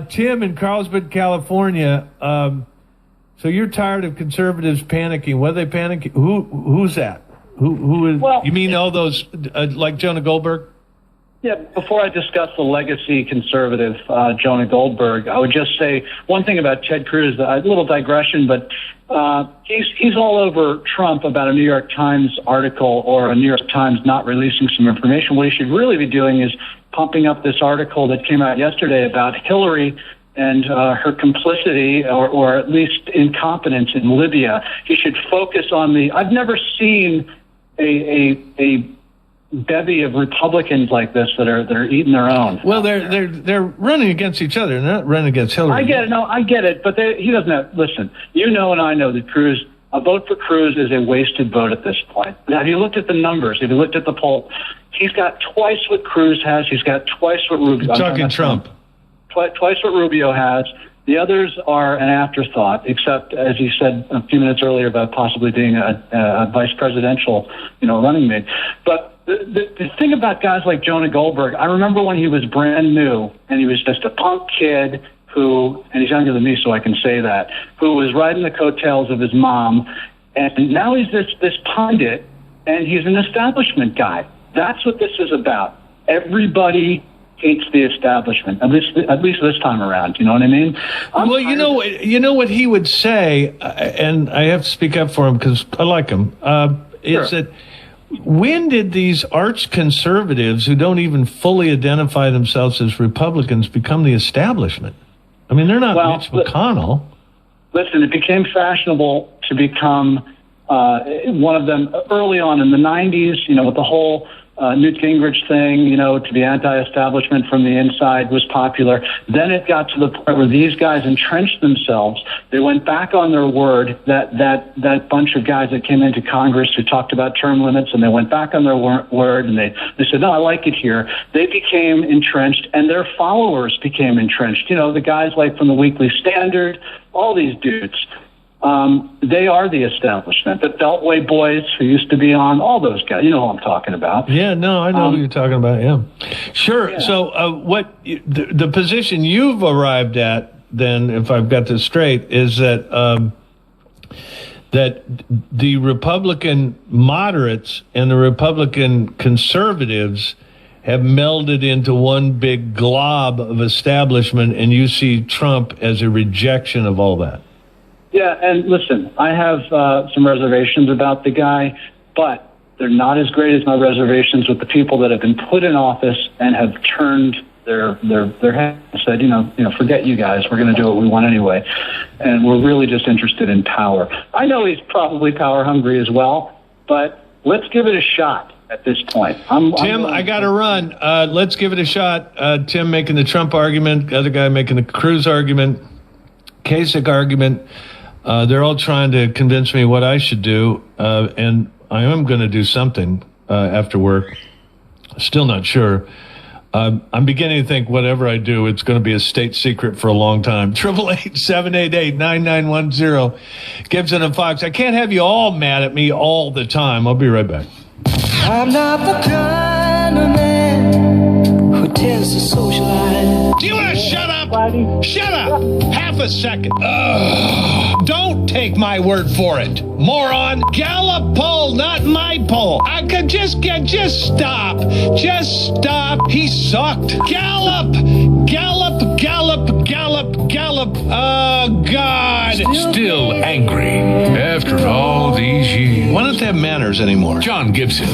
Tim in Carlsbad, California. So you're tired of conservatives panicking. What are they panicking? Who's that? Who is? Well, you mean all those like Jonah Goldberg? Yeah. Before I discuss the legacy conservative Jonah Goldberg, I would just say one thing about Ted Cruz. A little digression, but he's all over Trump about a New York Times article or a New York Times not releasing some information. What he should really be doing is pumping up this article that came out yesterday about Hillary and her complicity or at least incompetence in Libya. He should focus on I've never seen a bevy of Republicans like this that are eating their own. Well, they're running against each other. They're not running against Hillary. I get it. No, I get it. But he doesn't have. Listen, you know, and I know that a vote for Cruz is a wasted vote at this point. Now, have you looked at the numbers? Have you looked at the poll? He's got twice what Cruz has. He's got twice what Rubio. Talking Trump. Twice what Rubio has. The others are an afterthought, except, as he said a few minutes earlier, about possibly being a vice presidential, running mate. But the thing about guys like Jonah Goldberg, I remember when he was brand new and he was just a punk kid and he's younger than me, so I can say that, who was riding the coattails of his mom, and now he's this pundit, and he's an establishment guy. That's what this is about. Everybody hates the establishment, at least this time around. You know what I mean? You know what he would say, and I have to speak up for him because I like him. Is that when did these arch conservatives who don't even fully identify themselves as Republicans become the establishment? I mean, they're not Mitch McConnell. Listen, it became fashionable to become one of them early on in the 90s, with the whole Newt Gingrich thing, to be anti-establishment from the inside was popular. Then it got to the point where these guys entrenched themselves. They went back on their word, that bunch of guys that came into Congress who talked about term limits, and they went back on their word, and they said, no, I like it here. They became entrenched, and their followers became entrenched. The guys like from the Weekly Standard, all these dudes. They are the establishment. The Beltway boys who used to be on, all those guys. You know who I'm talking about. Yeah, no, I know who you're talking about, yeah. Sure. Yeah. So the position you've arrived at, then, if I've got this straight, is that that the Republican moderates and the Republican conservatives have melded into one big glob of establishment, and you see Trump as a rejection of all that. Yeah, and listen, I have some reservations about the guy, but they're not as great as my reservations with the people that have been put in office and have turned their head and said, forget you guys, we're going to do what we want anyway, and we're really just interested in power. I know he's probably power hungry as well, but let's give it a shot at this point. Tim, I got to run. Let's give it a shot. Tim making the Trump argument, the other guy making the Cruz argument, Kasich argument. They're all trying to convince me what I should do, and I am going to do something after work. Still not sure. I'm beginning to think whatever I do, it's going to be a state secret for a long time. 888-788-9910. Gibson and Fox. I can't have you all mad at me all the time. I'll be right back. I'm not the kind of man who tends to socialize. Do you want to shut up? Shut up! Half a second. Don't take my word for it, moron. Gallup poll, not my poll. I could just stop. Just stop. He sucked. Gallup. Oh, God. Still angry after all these years. Why don't they have manners anymore? John Gibson.